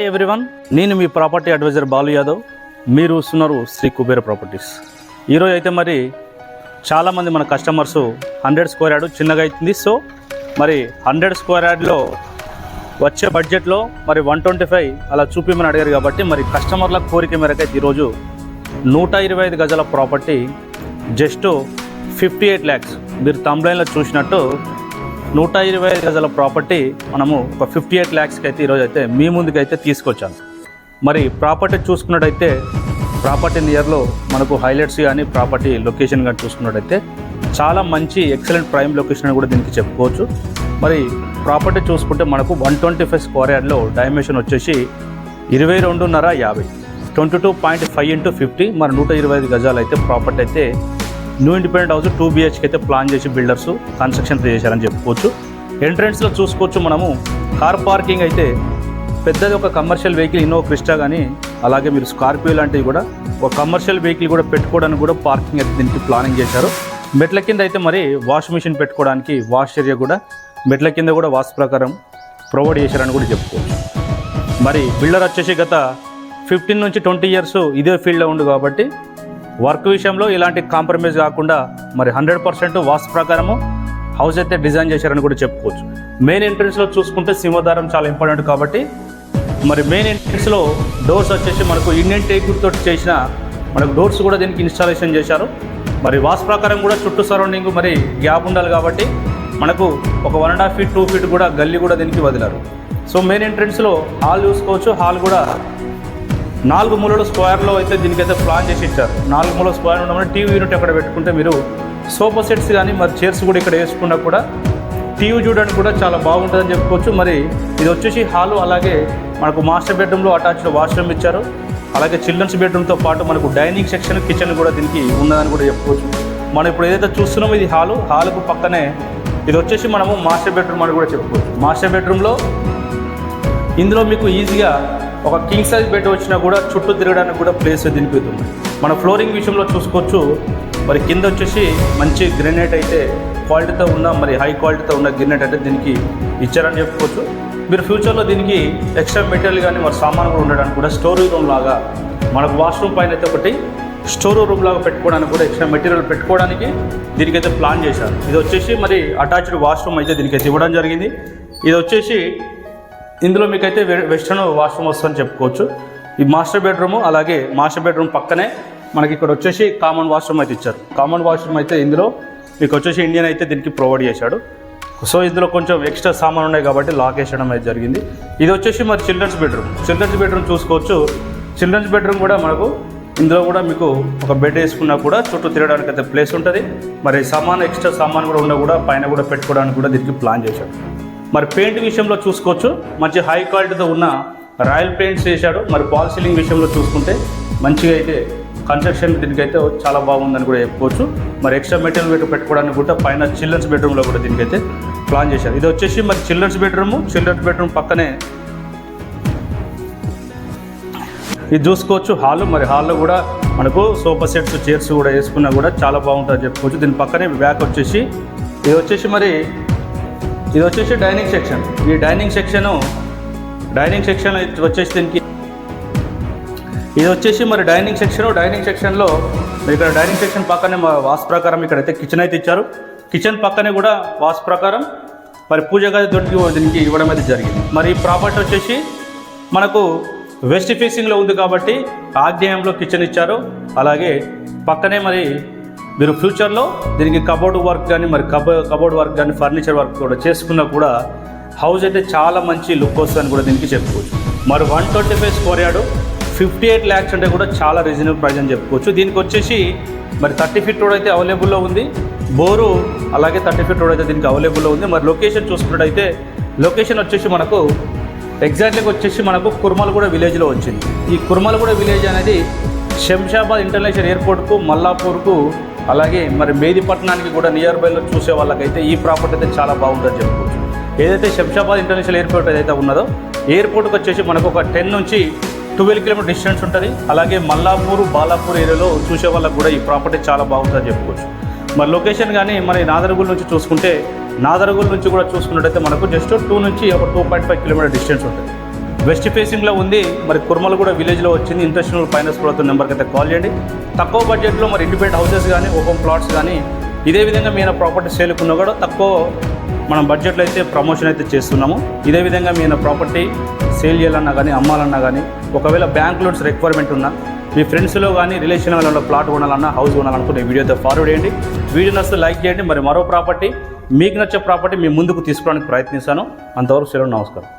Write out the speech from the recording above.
Hi everyone, నేను మీ property advisor Balu Yadav. మీరు చూస్తున్నారు శ్రీ కుబేర ప్రాపర్టీస్. ఈరోజు అయితే మరి చాలామంది మన కస్టమర్స్ 100 స్క్వేర్ యార్డ్ చిన్నగా అవుతుంది. సో మరి 100 స్క్వేర్ యార్డ్లో వచ్చే బడ్జెట్లో మరి 125 అలా చూపిమని అడిగారు. కాబట్టి మరి కస్టమర్ల కోరిక మేరకు అయితే ఈరోజు 125 గజాల ప్రాపర్టీ జస్ట్ 58 lakhs, మీరు థంబ్నెయిల్లో చూసినట్టు 125 గజాల ప్రాపర్టీ మనము ఒక 58 lakhsకి అయితే ఈరోజు అయితే మీ ముందుకైతే తీసుకొచ్చాను. మరి ప్రాపర్టీ చూసుకున్నట్టయితే ప్రాపర్టీ నియర్లో మనకు హైలైట్స్ కానీ ప్రాపర్టీ లొకేషన్ కానీ చూసుకున్నట్టయితే చాలా మంచి ఎక్సలెంట్ ప్రైమ్ లొకేషన్ అని కూడా దీనికి చెప్పుకోవచ్చు. మరి ప్రాపర్టీ చూసుకుంటే మనకు 125 స్క్వేర్ యార్డ్లో డైమెన్షన్ వచ్చేసి 22.5 22.5 × 50, మరి 125 గజాలు అయితే ప్రాపర్టీ అయితే న్యూ ఇండిపెండెంట్ హౌస్ 2 BHK అయితే ప్లాన్ చేసి బిల్డర్స్ కన్స్ట్రక్షన్ చేశారని చెప్పుకోవచ్చు. ఎంట్రెన్స్లో చూసుకోవచ్చు మనము కార్ పార్కింగ్ అయితే పెద్దది ఒక కమర్షియల్ వెహికల్ ఇన్నోవా క్రిస్టా కానీ అలాగే మీరు స్కార్పియో లాంటివి కూడా ఒక కమర్షియల్ వెహికల్ కూడా పెట్టుకోవడానికి కూడా పార్కింగ్ అయితే దీనికి ప్లానింగ్ చేశారు. మెట్ల కింద అయితే మరి వాష్ మిషన్ పెట్టుకోవడానికి వాష్ ఏరియా కూడా మెట్ల కింద కూడా వాస్తు ప్రకారం ప్రొవైడ్ చేశారని కూడా చెప్పుకోవచ్చు. మరి బిల్డర్ వచ్చేసి గత 15 నుంచి 20 years ఇదే ఫీల్డ్లో ఉంది కాబట్టి వర్క్ విషయంలో ఇలాంటి కాంప్రమైజ్ కాకుండా మరి 100% వాస్తు ప్రకారము హౌస్ అయితే డిజైన్ చేశారని కూడా చెప్పుకోవచ్చు. మెయిన్ ఎంట్రెన్స్లో చూసుకుంటే సింహద్వారం చాలా ఇంపార్టెంట్ కాబట్టి మరి మెయిన్ ఎంట్రెన్స్లో డోర్స్ వచ్చేసి మనకు ఇండియన్ టేక్ తోటి చేసిన మనకు డోర్స్ కూడా దీనికి ఇన్స్టాలేషన్ చేశారు. మరి వాస్తు ప్రకారం కూడా చుట్టూ సరౌండింగ్ మరి గ్యాప్ ఉండాలి కాబట్టి మనకు ఒక 1.5 feet 2 feet కూడా గల్లీ కూడా దీనికి వదిలారు. సో మెయిన్ ఎంట్రెన్స్లో హాల్ చూసుకోవచ్చు. హాల్ కూడా 4 మూలల స్క్వేర్లో అయితే దీనికైతే ప్లాన్ చేసి ఇచ్చారు. 4 మూలల స్క్వేర్ ఉండమని టీవీ యూనిట్ అక్కడ పెట్టుకుంటే మీరు సోఫా సెట్స్ కానీ మరి చైర్స్ కూడా ఇక్కడ వేసుకున్నా కూడా టీవీ చూడడానికి కూడా చాలా బాగుంటుందని చెప్పుకోవచ్చు. మరి ఇది వచ్చేసి హాలు, అలాగే మనకు మాస్టర్ బెడ్రూమ్లో అటాచ్డ్ వాష్రూమ్ ఇచ్చారు. అలాగే చిల్డ్రన్స్ బెడ్రూమ్తో పాటు మనకు డైనింగ్ సెక్షన్ కిచెన్ కూడా దీనికి ఉన్నదని కూడా చెప్పుకోవచ్చు. మనం ఇప్పుడు ఏదైతే చూస్తున్నామో ఇది హాలుకు పక్కనే ఇది వచ్చేసి మనము మాస్టర్ బెడ్రూమ్ అని కూడా చెప్పుకోవచ్చు. మాస్టర్ బెడ్రూమ్లో ఇందులో మీకు ఈజీగా ఒక కింగ్ సైజ్ బెడ్ వచ్చినా కూడా చుట్టూ తిరగడానికి కూడా ప్లేస్ దీనికి అవుతుంది. మన ఫ్లోరింగ్ విషయంలో చూసుకోవచ్చు. మరి కింద వచ్చేసి మంచి గ్రెనైట్ అయితే క్వాలిటీతో ఉన్న మరి హై క్వాలిటీతో ఉన్న గ్రెనైట్ అయితే దీనికి ఇచ్చారని చెప్పుకోవచ్చు. మీరు ఫ్యూచర్లో దీనికి ఎక్స్ట్రా మెటీరియల్ కానీ మరి సామాన్ కూడా ఉండడానికి కూడా స్టోర్ రూమ్ లాగా మనకు వాష్రూమ్ పైన అయితే ఒకటి స్టోర్ రూమ్ లాగా పెట్టుకోవడానికి కూడా ఎక్స్ట్రా మెటీరియల్ పెట్టుకోవడానికి దీనికైతే ప్లాన్ చేశారు. ఇది వచ్చేసి మరి అటాచ్డ్ వాష్రూమ్ అయితే దీనికైతే ఇవ్వడం జరిగింది. ఇది వచ్చేసి ఇందులో మీకైతే వెస్టర్న్ వాష్రూమ్ వస్తుందని చెప్పుకోవచ్చు. ఈ మాస్టర్ బెడ్రూము అలాగే మాస్టర్ బెడ్రూమ్ పక్కనే మనకి ఇక్కడ వచ్చేసి కామన్ వాష్రూమ్ అయితే ఇచ్చారు. కామన్ వాష్రూమ్ అయితే ఇందులో మీకు వచ్చేసి ఇండియన్ అయితే దీనికి ప్రొవైడ్ చేశాడు. సో ఇందులో కొంచెం ఎక్స్ట్రా సామాన్ ఉన్నాయి కాబట్టి లాక్ వేసడం అయితే జరిగింది. ఇది వచ్చేసి మరి చిల్డ్రన్స్ బెడ్రూమ్ చూసుకోవచ్చు. చిల్డ్రన్స్ బెడ్రూమ్ కూడా మనకు ఇందులో కూడా మీకు ఒక బెడ్ వేసుకున్నా కూడా చుట్టూ తిరగడానికి అయితే ప్లేస్ ఉంటుంది. మరి ఎక్స్ట్రా సామాన్ కూడా ఉన్నా కూడా పైన కూడా పెట్టుకోవడానికి కూడా దీనికి ప్లాన్ చేశాడు. మరి పెయింట్ విషయంలో చూసుకోవచ్చు, మంచి హై క్వాలిటీతో ఉన్న రాయల్ పెయింట్స్ వేశాడు. మరి ఫాల్ సీలింగ్ విషయంలో చూసుకుంటే మంచిగా అయితే కన్స్ట్రక్షన్ దీనికైతే చాలా బాగుందని కూడా చెప్పుకోవచ్చు. మరి ఎక్స్ట్రా మెటీరియల్ పెట్టుకోవడానికి కూడా పైన చిల్డ్రన్స్ బెడ్రూమ్లో కూడా దీనికైతే ప్లాన్ చేశారు. ఇది వచ్చేసి మరి చిల్డ్రన్స్ బెడ్రూమ్ పక్కనే ఇది చూసుకోవచ్చు హాల్. మరి హాల్లో కూడా మనకు సోఫా సెట్స్ చైర్స్ కూడా వేసుకున్నా కూడా చాలా బాగుంటుంది చెప్పుకోవచ్చు. దీని పక్కనే బ్యాక్ వచ్చేసి ఇది వచ్చేసి డైనింగ్ సెక్షన్. ఈ డైనింగ్ సెక్షన్ వచ్చేసి దీనికి ఇది వచ్చేసి మరి డైనింగ్ సెక్షన్లో ఇక్కడ డైనింగ్ సెక్షన్ పక్కనే వాస్తు ప్రకారం ఇక్కడైతే కిచెన్ అయితే ఇచ్చారు. కిచెన్ పక్కనే కూడా వాస్తు ప్రకారం మరి పూజ గది దీనికి ఇవ్వడం అయితే జరిగింది. మరి ఈ ప్రాపర్టీ వచ్చేసి మనకు వెస్ట్ ఫేసింగ్లో ఉంది కాబట్టి ఆగ్నేయంలో కిచెన్ ఇచ్చారు. అలాగే పక్కనే మరి మీరు ఫ్యూచర్లో దీనికి కబోర్డ్ వర్క్ కానీ మరి కబోర్డ్ వర్క్ కానీ ఫర్నిచర్ వర్క్ కూడా చేసుకున్నా కూడా హౌస్ అయితే చాలా మంచి లుక్ వస్తుందని కూడా దీనికి చెప్పుకోవచ్చు. మరి 125 స్క్వేర్ యార్డ్ 58 lakhs అంటే కూడా చాలా రీజనబుల్ ప్రైస్ అని చెప్పుకోవచ్చు. దీనికి వచ్చేసి మరి 30 feet రోడ్ అయితే అవైలబుల్లో ఉంది. బోరు అలాగే 30 feet రోడ్ అయితే దీనికి అవైలబుల్లో ఉంది. మరి లొకేషన్ చూసుకున్నట్టయితే లొకేషన్ వచ్చేసి మనకు ఎగ్జాక్ట్గా వచ్చేసి మనకు కుర్మలగూడ విలేజ్లో వచ్చింది. ఈ కుర్మలగూడ విలేజ్ అనేది శంషాబాద్ ఇంటర్నేషనల్ ఎయిర్పోర్ట్కు, మల్లాపూర్కు అలాగే మరి మేదిపట్నానికి కూడా నియర్ బైలో చూసే వాళ్ళకైతే ఈ ప్రాపర్టీ అయితే చాలా బాగుంటుందని చెప్పుకోవచ్చు. ఏదైతే శంషాబాద్ ఇంటర్నేషనల్ ఎయిర్పోర్ట్ ఏదైతే ఉన్నదో ఎయిర్పోర్ట్కి వచ్చేసి మనకు ఒక 10 నుంచి 12 kilometer డిస్టెన్స్ ఉంటుంది. అలాగే మల్లాపూర్, బాలాపూర్ ఏరియాలో చూసే వాళ్ళకి కూడా ఈ ప్రాపర్టీ చాలా బాగుంటుందని చెప్పుకోవచ్చు. మరి లొకేషన్ కానీ మరి నాదరగూల్ నుంచి చూసుకుంటే నాదరగూల్ నుంచి కూడా చూసుకున్నట్టయితే మనకు జస్ట్ 2 నుంచి ఒక 2.5 kilometer డిస్టెన్స్ ఉంటుంది. వెస్ట్ ఫేసింగ్లో ఉంది. మరి కుర్మలగూడ విలేజ్లో వచ్చింది. ఇంట్రెస్ట్ ఫైనాన్స్ ప్రభుత్వం నెంబర్కి అయితే కాల్ చేయండి. తక్కువ బడ్జెట్లో మరి ఇండిపెండెంట్ హౌసెస్ కానీ ఓపెన్ ప్లాట్స్ కానీ ఇదే విధంగా మీ ప్రాపర్టీ సేల్కున్నా కూడా తక్కువ మనం బడ్జెట్లో అయితే ప్రమోషన్ అయితే చేస్తున్నాము. ఇదే విధంగా మీ ప్రాపర్టీ సేల్ చేయాలన్నా కానీ అమ్మాలన్నా కానీ ఒకవేళ బ్యాంక్ లోన్స్ రిక్వైర్మెంట్ ఉన్నా మీ ఫ్రెండ్స్లో కానీ రిలేషన్ వాళ్ళ ప్లాట్ కొనాలన్నా హౌస్ కొనాలనుకుంటే వీడియోతో ఫార్వర్డ్ చేయండి. వీడియో నచ్చితే లైక్ చేయండి. మరి మరో ప్రాపర్టీ మీకు నచ్చే ప్రాపర్టీ మీ ముందుకు తీసుకోవడానికి ప్రయత్నిస్తాను. అంతవరకు సెలవు, నమస్కారం.